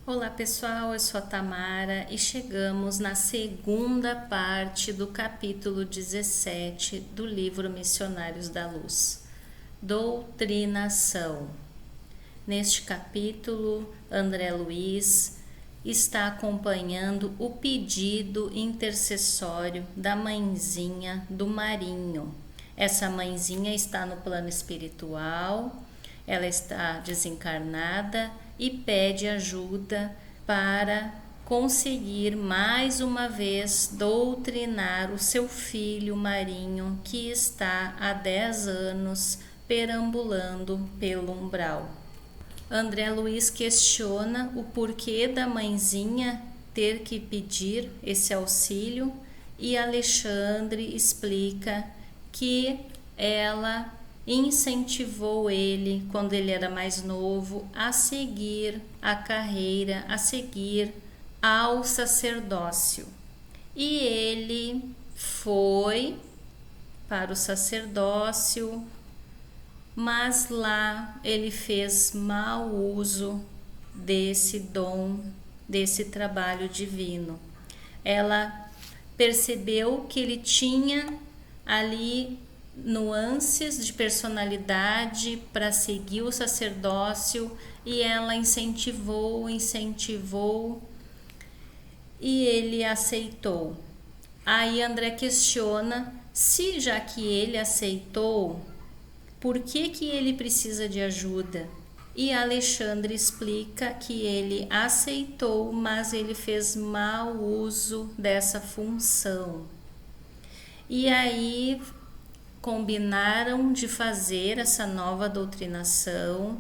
Olá pessoal, eu sou a Tamara e chegamos na segunda parte do capítulo 17 do livro Missionários da Luz, Doutrinação. Neste capítulo, André Luiz está acompanhando o pedido intercessório da mãezinha do Marinho. Essa mãezinha está no plano espiritual, ela está desencarnada e pede ajuda para conseguir mais uma vez doutrinar o seu filho Marinho, que está há 10 anos perambulando pelo umbral. André Luiz questiona o porquê da mãezinha ter que pedir esse auxílio e Alexandre explica que ela incentivou ele, quando ele era mais novo, a seguir a carreira, a seguir ao sacerdócio. E ele foi para o sacerdócio, mas lá ele fez mau uso desse dom, desse trabalho divino. Ela percebeu que ele tinha ali nuances de personalidade para seguir o sacerdócio e ela incentivou e ele aceitou. Aí André questiona se já que ele aceitou, por que ele precisa de ajuda? E Alexandre explica que ele aceitou, mas ele fez mau uso dessa função. E aí combinaram de fazer essa nova doutrinação,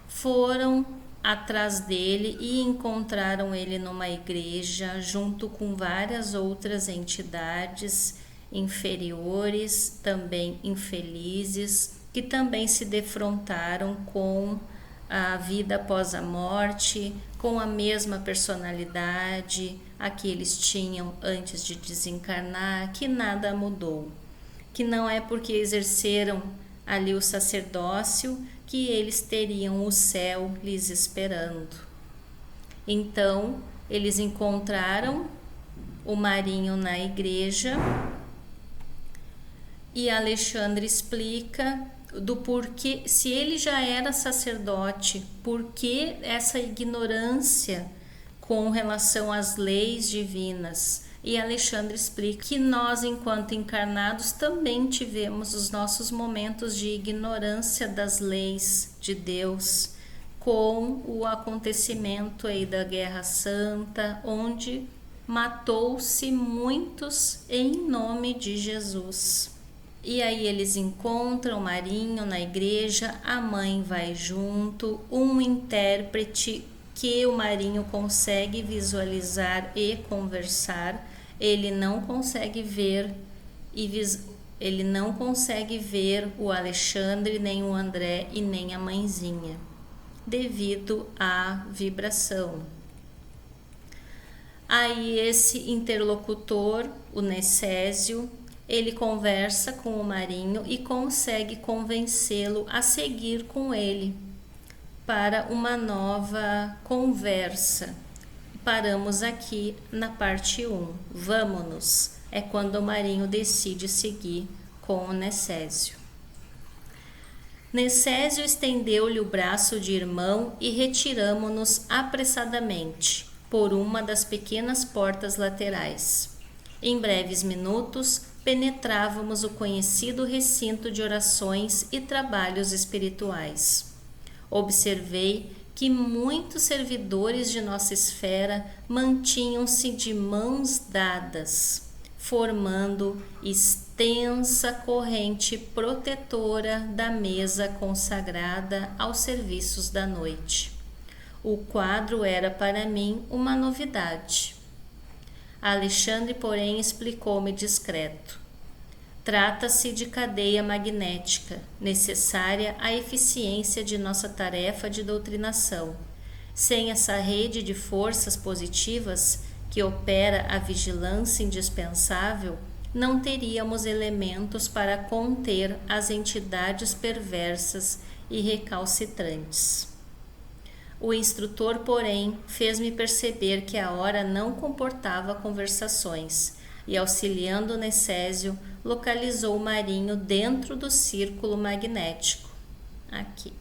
foram atrás dele e encontraram ele numa igreja junto com várias outras entidades inferiores, também infelizes, que também se defrontaram com a vida após a morte, com a mesma personalidade a que eles tinham antes de desencarnar, que nada mudou, que não é porque exerceram ali o sacerdócio que eles teriam o céu lhes esperando. Então, eles encontraram o Marinho na igreja e Alexandre explica do porquê, se ele já era sacerdote, por que essa ignorância com relação às leis divinas. E Alexandre explica que nós, enquanto encarnados, também tivemos os nossos momentos de ignorância das leis de Deus, com o acontecimento aí da Guerra Santa, onde matou-se muitos em nome de Jesus. E aí eles encontram o Marinho na igreja, a mãe vai junto, um intérprete que o Marinho consegue visualizar e conversar. Ele não consegue ver ele não consegue ver o Alexandre, nem o André e nem a mãezinha, devido à vibração. Aí esse interlocutor, o Necésio, ele conversa com o Marinho e consegue convencê-lo a seguir com ele para uma nova conversa. Paramos aqui na parte 1. Vamo-nos. É quando o Marinho decide seguir com o Necésio. Necésio estendeu-lhe o braço de irmão e retiramo-nos apressadamente por uma das pequenas portas laterais. Em breves minutos, penetrávamos o conhecido recinto de orações e trabalhos espirituais. Observei que muitos servidores de nossa esfera mantinham-se de mãos dadas, formando extensa corrente protetora da mesa consagrada aos serviços da noite. O quadro era para mim uma novidade. Alexandre, porém, explicou-me discreto. Trata-se de cadeia magnética, necessária à eficiência de nossa tarefa de doutrinação. Sem essa rede de forças positivas que opera a vigilância indispensável, não teríamos elementos para conter as entidades perversas e recalcitrantes. O instrutor, porém, fez-me perceber que a hora não comportava conversações e, auxiliando Necésio, localizou Marinho dentro do círculo magnético, aqui,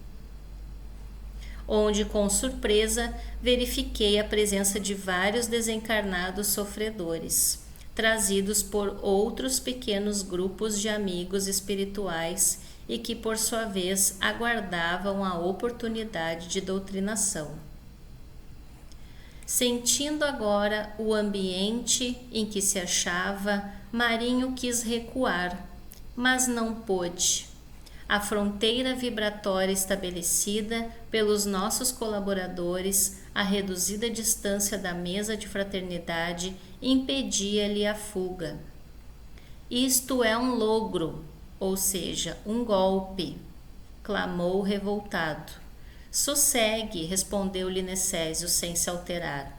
onde, com surpresa, verifiquei a presença de vários desencarnados sofredores, trazidos por outros pequenos grupos de amigos espirituais e que, por sua vez, aguardavam a oportunidade de doutrinação. Sentindo agora o ambiente em que se achava, Marinho quis recuar, mas não pôde. A fronteira vibratória estabelecida pelos nossos colaboradores, a reduzida distância da mesa de fraternidade, impedia-lhe a fuga. Isto é um logro, ou seja, um golpe, clamou revoltado. Sossegue, respondeu-lhe Necésio sem se alterar.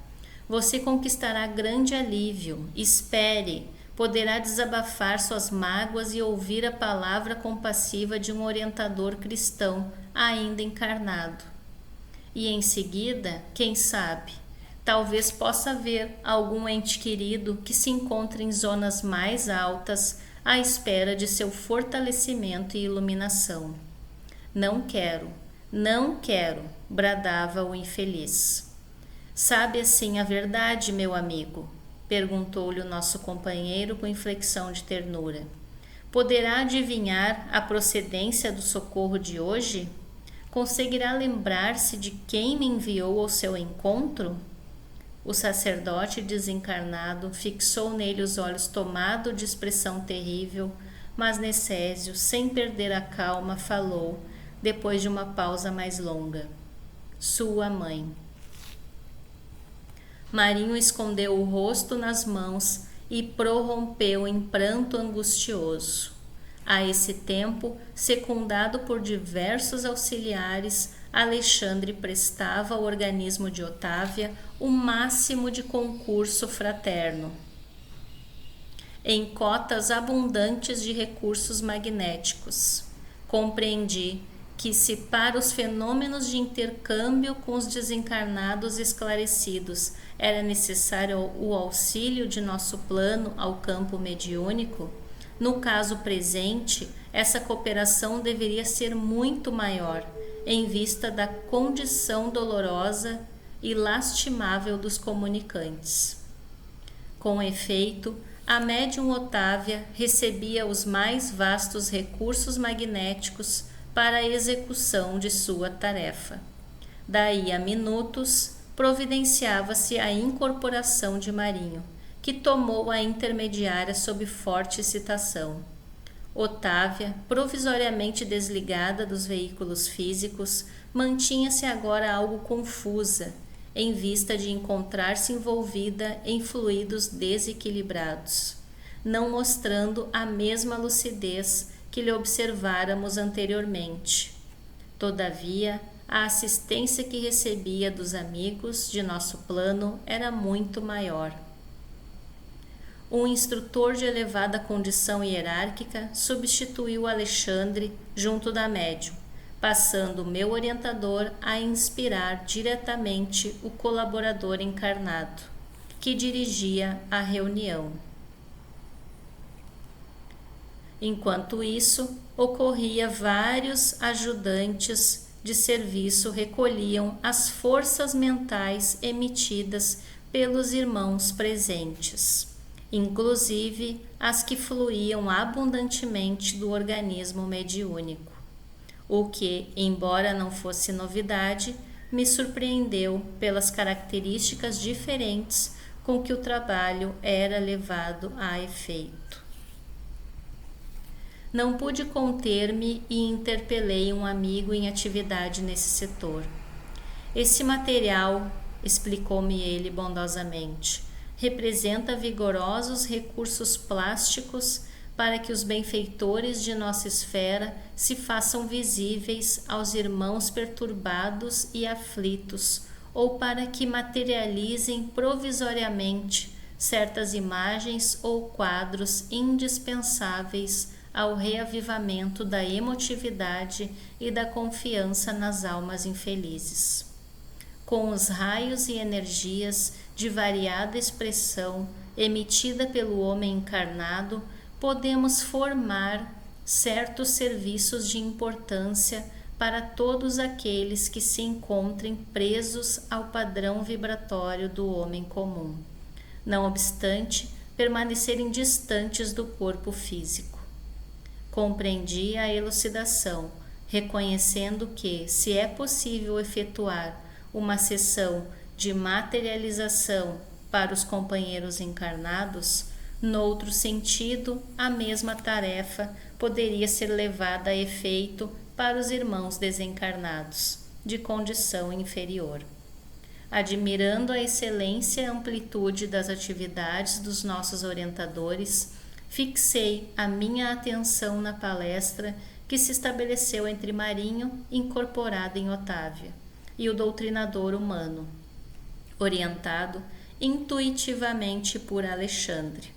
Você conquistará grande alívio. Espere, poderá desabafar suas mágoas e ouvir a palavra compassiva de um orientador cristão ainda encarnado. E em seguida, quem sabe, talvez possa haver algum ente querido que se encontre em zonas mais altas à espera de seu fortalecimento e iluminação. Não quero, não quero, bradava o infeliz. Sabe assim a verdade, meu amigo? Perguntou-lhe o nosso companheiro com inflexão de ternura. Poderá adivinhar a procedência do socorro de hoje? Conseguirá lembrar-se de quem me enviou ao seu encontro? O sacerdote desencarnado fixou nele os olhos tomado de expressão terrível, mas Necésio, sem perder a calma, falou, depois de uma pausa mais longa. Sua mãe. Marinho escondeu o rosto nas mãos e prorrompeu em pranto angustioso. A esse tempo, secundado por diversos auxiliares, Alexandre prestava ao organismo de Otávia o máximo de concurso fraterno, em cotas abundantes de recursos magnéticos. Compreendi que, se para os fenômenos de intercâmbio com os desencarnados esclarecidos era necessário o auxílio de nosso plano ao campo mediúnico, no caso presente, essa cooperação deveria ser muito maior, em vista da condição dolorosa e lastimável dos comunicantes. Com efeito, a médium Otávia recebia os mais vastos recursos magnéticos para a execução de sua tarefa. Daí a minutos, providenciava-se a incorporação de Marinho, que tomou a intermediária sob forte excitação. Otávia, provisoriamente desligada dos veículos físicos, mantinha-se agora algo confusa, em vista de encontrar-se envolvida em fluidos desequilibrados, não mostrando a mesma lucidez que lhe observáramos anteriormente. Todavia, a assistência que recebia dos amigos de nosso plano era muito maior. Um instrutor de elevada condição hierárquica substituiu Alexandre junto da médium, passando o meu orientador a inspirar diretamente o colaborador encarnado, que dirigia a reunião. Enquanto isso, ocorria vários ajudantes de serviço recolhiam as forças mentais emitidas pelos irmãos presentes, inclusive as que fluíam abundantemente do organismo mediúnico, o que, embora não fosse novidade, me surpreendeu pelas características diferentes com que o trabalho era levado a efeito. Não pude conter-me e interpelei um amigo em atividade nesse setor. Esse material, explicou-me ele bondosamente, representa vigorosos recursos plásticos para que os benfeitores de nossa esfera se façam visíveis aos irmãos perturbados e aflitos, ou para que materializem provisoriamente certas imagens ou quadros indispensáveis ao reavivamento da emotividade e da confiança nas almas infelizes. com os raios e energias de variada expressão emitida pelo homem encarnado, podemos formar certos serviços de importância para todos aqueles que se encontrem presos ao padrão vibratório do homem comum, não obstante permanecerem distantes do corpo físico. Compreendi a elucidação, reconhecendo que, se é possível efetuar uma sessão de materialização para os companheiros encarnados, noutro sentido, a mesma tarefa poderia ser levada a efeito para os irmãos desencarnados, de condição inferior. Admirando a excelência e amplitude das atividades dos nossos orientadores, fixei a minha atenção na palestra que se estabeleceu entre Marinho, incorporado em Otávia, e o doutrinador humano, orientado intuitivamente por Alexandre.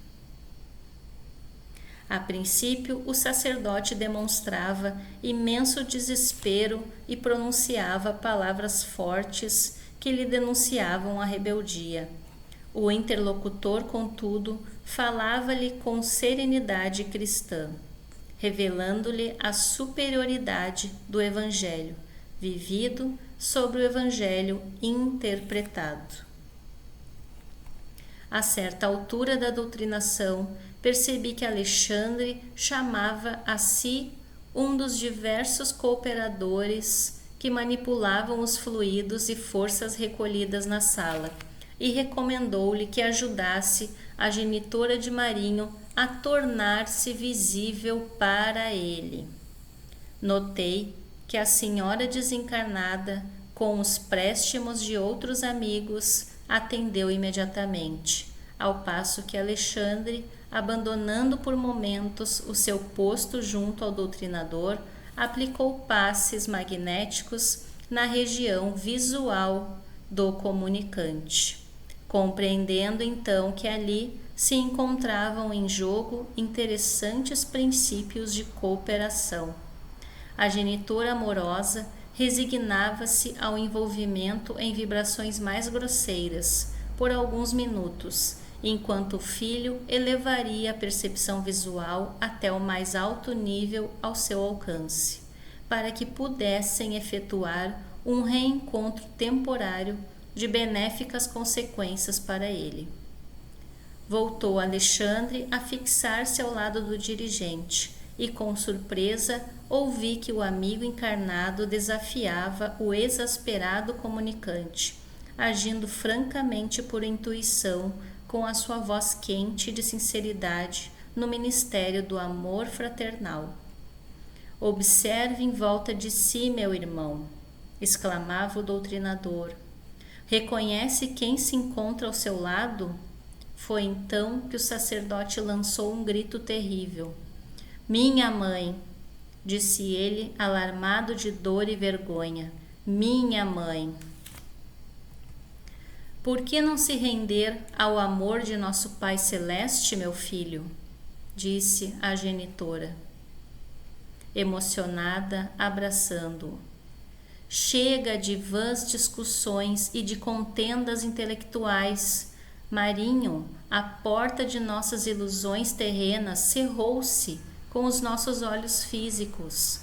A princípio, o sacerdote demonstrava imenso desespero e pronunciava palavras fortes que lhe denunciavam a rebeldia. O interlocutor, contudo, falava-lhe com serenidade cristã, revelando-lhe a superioridade do Evangelho, vivido sobre o Evangelho interpretado. A certa altura da doutrinação, percebi que Alexandre chamava a si um dos diversos cooperadores que manipulavam os fluidos e forças recolhidas na sala e recomendou-lhe que ajudasse a genitora de Marinho a tornar-se visível para ele. Notei que a senhora desencarnada, com os préstimos de outros amigos, atendeu imediatamente, ao passo que Alexandre, abandonando por momentos o seu posto junto ao doutrinador, aplicou passes magnéticos na região visual do comunicante, compreendendo então que ali se encontravam em jogo interessantes princípios de cooperação. A genitora amorosa resignava-se ao envolvimento em vibrações mais grosseiras por alguns minutos, enquanto o filho elevaria a percepção visual até o mais alto nível ao seu alcance, para que pudessem efetuar um reencontro temporário de benéficas consequências para ele. Voltou Alexandre a fixar-se ao lado do dirigente e, com surpresa, ouvi que o amigo encarnado desafiava o exasperado comunicante, agindo francamente por intuição, com a sua voz quente de sinceridade no ministério do amor fraternal. Observe em volta de si, meu irmão, exclamava o doutrinador. Reconhece quem se encontra ao seu lado? Foi então que o sacerdote lançou um grito terrível. Minha mãe, disse ele, alarmado de dor e vergonha. Minha mãe. Por que não se render ao amor de nosso Pai Celeste, meu filho? Disse a genitora, emocionada, abraçando-o. Chega de vãs discussões e de contendas intelectuais. Marinho, a porta de nossas ilusões terrenas cerrou-se com os nossos olhos físicos.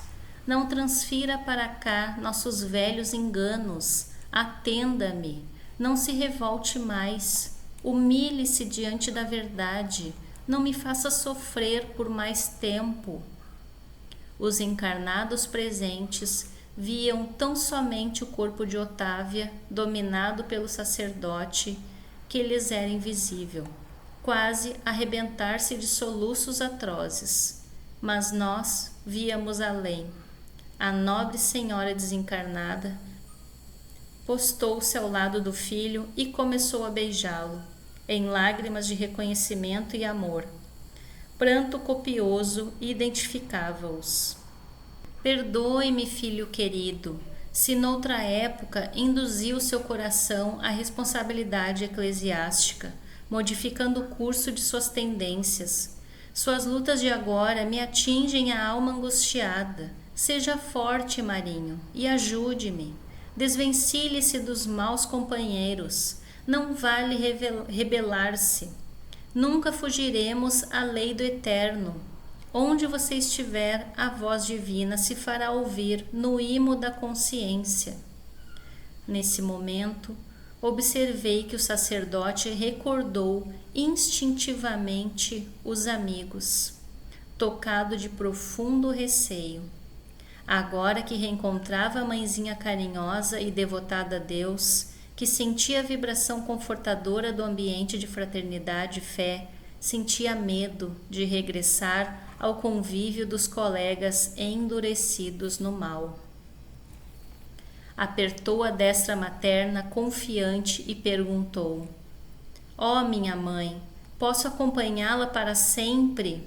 Não transfira para cá nossos velhos enganos. Atenda-me. Não se revolte mais, humilhe-se diante da verdade, não me faça sofrer por mais tempo. Os encarnados presentes viam tão somente o corpo de Otávia, dominado pelo sacerdote, que lhes era invisível, quase arrebentar-se de soluços atrozes. Mas nós víamos além. A nobre senhora desencarnada postou-se ao lado do filho e começou a beijá-lo, em lágrimas de reconhecimento e amor. Pranto copioso identificava-os. Perdoe-me, filho querido, se noutra época induziu seu coração à responsabilidade eclesiástica, modificando o curso de suas tendências. Suas lutas de agora me atingem a alma angustiada. Seja forte, Marinho, e ajude-me. Desvencilhe-se dos maus companheiros. Não vale rebelar-se. Nunca fugiremos à lei do Eterno. Onde você estiver, a voz divina se fará ouvir no imo da consciência. Nesse momento, observei que o sacerdote recordou instintivamente os amigos, tocado de profundo receio. Agora que reencontrava a mãezinha carinhosa e devotada a Deus, que sentia a vibração confortadora do ambiente de fraternidade e fé, sentia medo de regressar ao convívio dos colegas endurecidos no mal. Apertou a destra materna confiante e perguntou: "Ó minha mãe, posso acompanhá-la para sempre?"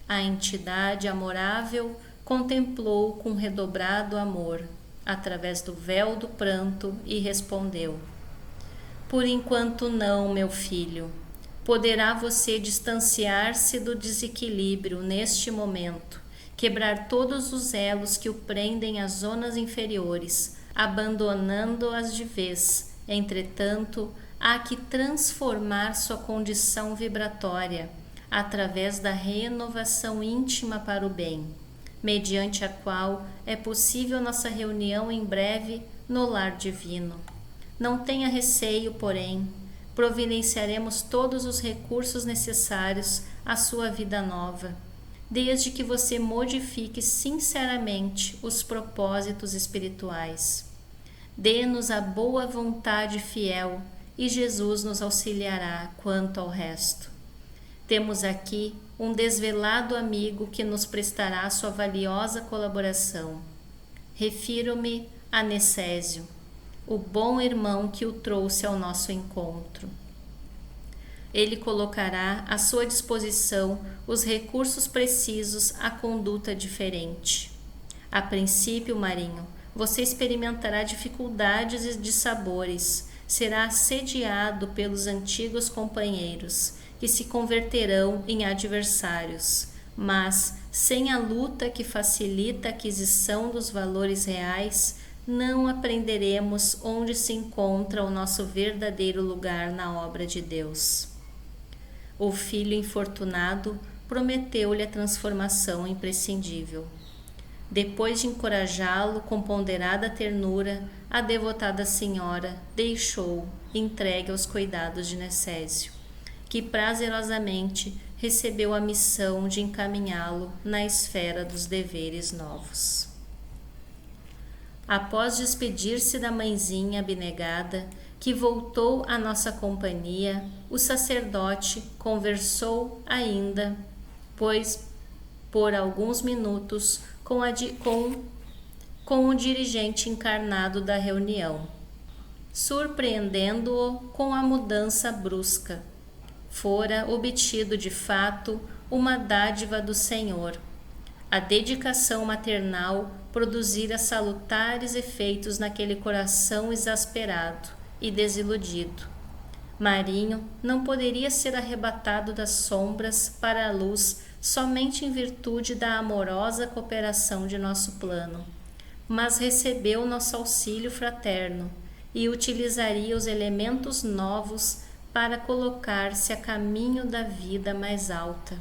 A entidade amorável contemplou com redobrado amor, através do véu do pranto, e respondeu: "Por enquanto não, meu filho. Poderá você distanciar-se do desequilíbrio neste momento, quebrar todos os elos que o prendem às zonas inferiores, abandonando-as de vez. Entretanto, há que transformar sua condição vibratória através da renovação íntima para o bem, mediante a qual é possível nossa reunião em breve no lar divino. Não tenha receio, porém, providenciaremos todos os recursos necessários à sua vida nova, desde que você modifique sinceramente os propósitos espirituais. Dê-nos a boa vontade fiel e Jesus nos auxiliará quanto ao resto. Temos aqui um desvelado amigo que nos prestará sua valiosa colaboração. Refiro-me a Necésio, o bom irmão que o trouxe ao nosso encontro. Ele colocará à sua disposição os recursos precisos à conduta diferente. A princípio, Marinho, você experimentará dificuldades e dissabores, será assediado pelos antigos companheiros, que se converterão em adversários, mas, sem a luta que facilita a aquisição dos valores reais, não aprenderemos onde se encontra o nosso verdadeiro lugar na obra de Deus. O filho infortunado prometeu-lhe a transformação imprescindível. Depois de encorajá-lo com ponderada ternura, a devotada senhora deixou entregue aos cuidados de Necésio, que prazerosamente recebeu a missão de encaminhá-lo na esfera dos deveres novos. Após despedir-se da mãezinha abnegada, que voltou à nossa companhia, o sacerdote conversou ainda, pois por alguns minutos, com o dirigente encarnado da reunião, surpreendendo-o com a mudança brusca. Fora obtido de fato uma dádiva do Senhor. A dedicação maternal produzira salutares efeitos naquele coração exasperado e desiludido. Marinho não poderia ser arrebatado das sombras para a luz somente em virtude da amorosa cooperação de nosso plano, mas recebeu nosso auxílio fraterno e utilizaria os elementos novos para colocar-se a caminho da vida mais alta.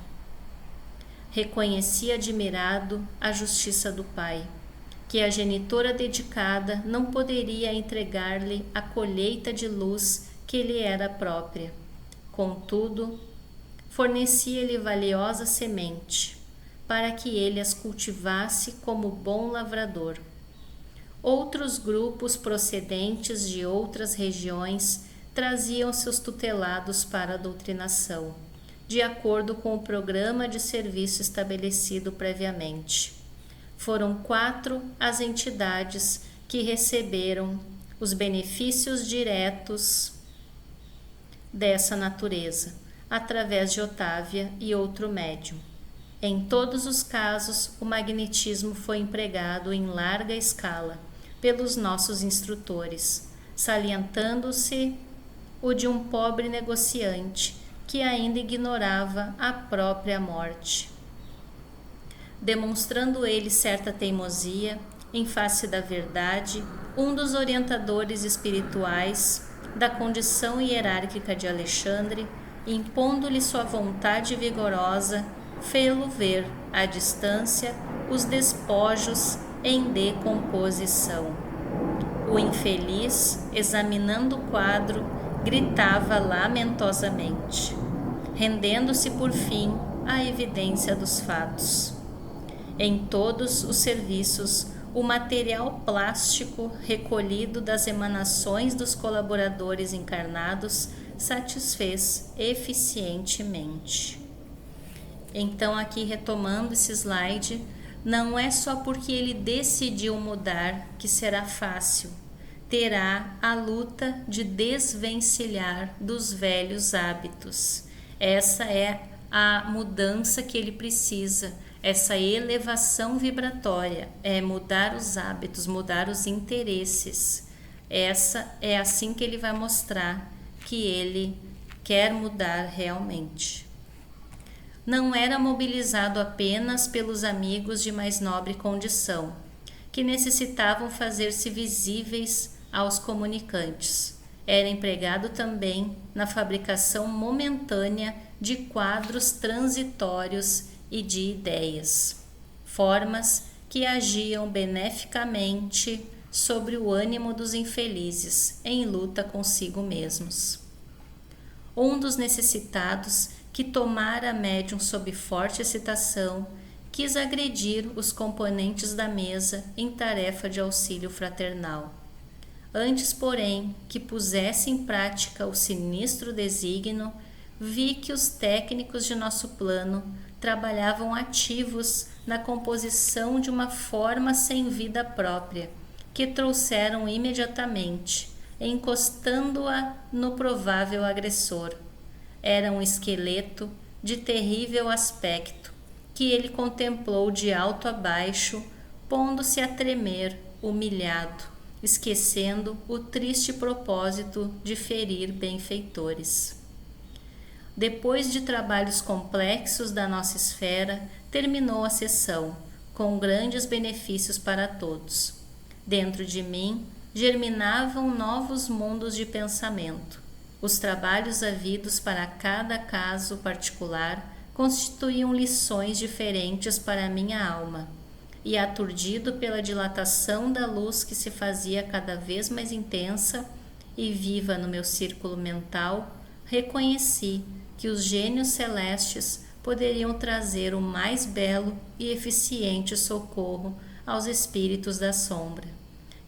Reconhecia admirado a justiça do Pai, que a genitora dedicada não poderia entregar-lhe a colheita de luz que lhe era própria. Contudo, fornecia-lhe valiosa semente, para que ele as cultivasse como bom lavrador. Outros grupos procedentes de outras regiões traziam seus tutelados para a doutrinação, de acordo com o programa de serviço estabelecido previamente. Foram 4 as entidades que receberam os benefícios diretos dessa natureza, através de Otávia e outro médium. Em todos os casos, o magnetismo foi empregado em larga escala pelos nossos instrutores, salientando-se o de um pobre negociante que ainda ignorava a própria morte. Demonstrando ele certa teimosia, em face da verdade, um dos orientadores espirituais da condição hierárquica de Alexandre, impondo-lhe sua vontade vigorosa, fê-lo ver, à distância, os despojos em decomposição. O infeliz, examinando o quadro, gritava lamentosamente, rendendo-se por fim à evidência dos fatos. Em todos os serviços, o material plástico recolhido das emanações dos colaboradores encarnados satisfez eficientemente. Então, aqui retomando esse slide, não é só porque ele decidiu mudar que será fácil. Terá a luta de desvencilhar dos velhos hábitos. Essa é a mudança que ele precisa, essa elevação vibratória, é mudar os hábitos, mudar os interesses. Essa é assim que ele vai mostrar que ele quer mudar realmente. Não era mobilizado apenas pelos amigos de mais nobre condição, que necessitavam fazer-se visíveis aos comunicantes. Era empregado também na fabricação momentânea de quadros transitórios e de ideias, formas que agiam beneficamente sobre o ânimo dos infelizes em luta consigo mesmos. Um dos necessitados, que tomara a médium sob forte excitação, quis agredir os componentes da mesa em tarefa de auxílio fraternal. Antes, porém, que pusesse em prática o sinistro desígnio, vi que os técnicos de nosso plano trabalhavam ativos na composição de uma forma sem vida própria, que trouxeram imediatamente, encostando-a no provável agressor. Era um esqueleto de terrível aspecto, que ele contemplou de alto a baixo, pondo-se a tremer, humilhado, esquecendo o triste propósito de ferir benfeitores. Depois de trabalhos complexos da nossa esfera, terminou a sessão, com grandes benefícios para todos. Dentro de mim, germinavam novos mundos de pensamento. Os trabalhos havidos para cada caso particular constituíam lições diferentes para a minha alma, e aturdido pela dilatação da luz que se fazia cada vez mais intensa e viva no meu círculo mental, reconheci que os gênios celestes poderiam trazer o mais belo e eficiente socorro aos espíritos da sombra,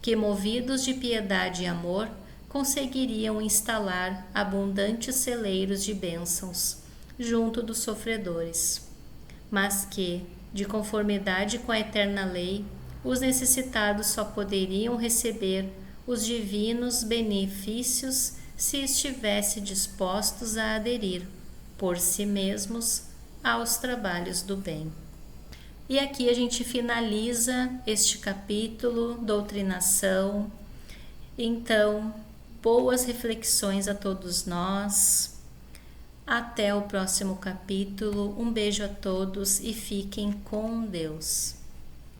que, movidos de piedade e amor, conseguiriam instalar abundantes celeiros de bênçãos junto dos sofredores, mas que, de conformidade com a eterna lei, os necessitados só poderiam receber os divinos benefícios se estivessem dispostos a aderir, por si mesmos, aos trabalhos do bem. E aqui a gente finaliza este capítulo, doutrinação. Então, boas reflexões a todos nós. Até o próximo capítulo. Um beijo a todos e fiquem com Deus.